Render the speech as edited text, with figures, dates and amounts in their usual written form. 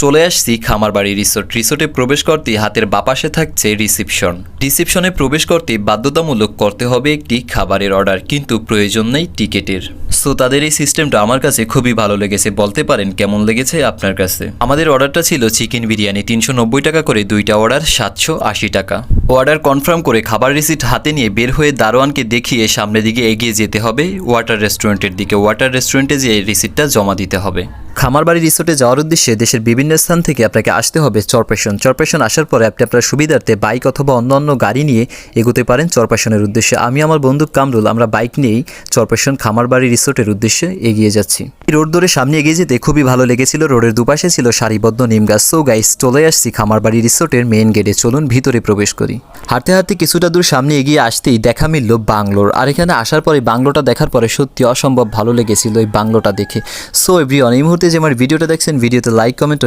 চলে আসছি খামারবাড়ি রিসোর্টে প্রবেশ করতে হাতের বাপাশে থাকছে রিসিপশনে প্রবেশ করতে বাধ্যতামূলক করতে হবে একটি খাবারের অর্ডার, কিন্তু প্রয়োজন নেই টিকেটের। সো তাদের এই সিস্টেমটা আমার কাছে খুবই ভালো লেগেছে। বলতে পারেন কেমন লেগেছে আপনার কাছে? আমাদের অর্ডারটা ছিল চিকেন বিরিয়ানি, 390 টাকা করে দুইটা অর্ডার, 780 টাকা। অর্ডার কনফার্ম করে খাবার রিসিট হাতে নিয়ে বের হয়ে দারোয়ানকে দেখিয়ে সামনের দিকে এগিয়ে যেতে হবে ওয়াটার রেস্টুরেন্টের দিকে। ওয়াটার রেস্টুরেন্টে যেয়ে রিসিটটা জমা দিতে হবে। খামারবাড়ি রিসোর্টে যাওয়ার উদ্দেশ্যে দেশের বিভিন্ন স্থান থেকে আপনাকে আসতে হবে চরপেশন আসার পরে আপনি আপনার সুবিধার্থে বাইক অথবা অন্য গাড়ি নিয়ে এগোতে পারেন চরপেশনের উদ্দেশ্যে। আমি আমার বন্ধু কামরুল আমরা বাইক নিয়েই চরপেশন খামারবাড়ি রিসোর্টের উদ্দেশ্যে এগিয়ে যাচ্ছি। রোড ধরে সামনে এগিয়ে যেতে খুবই ভালো লেগেছিল। রোডের দুপাশে ছিল সারিবদ্ধ নিম গাছ। সো গাইস, চলে আসছি খামারবাড়ি রিসোর্টের মেইন গেটে। চলুন ভিতরে প্রবেশ করি। হাঁটতে হাঁটতে কিছুটা দূর সামনে এগিয়ে আসতেই দেখা মিলল বাংলোর। আর এখানে আসার পরে বাংলোটা দেখার পরে সত্যি অসম্ভব ভালো লেগেছিল এই বাংলোটা দেখে। সো এভরিওয়ান, এই মুহূর্তে যে আমার ভিডিওটা দেখছেন, ভিডিওতে লাইক কমেন্ট ও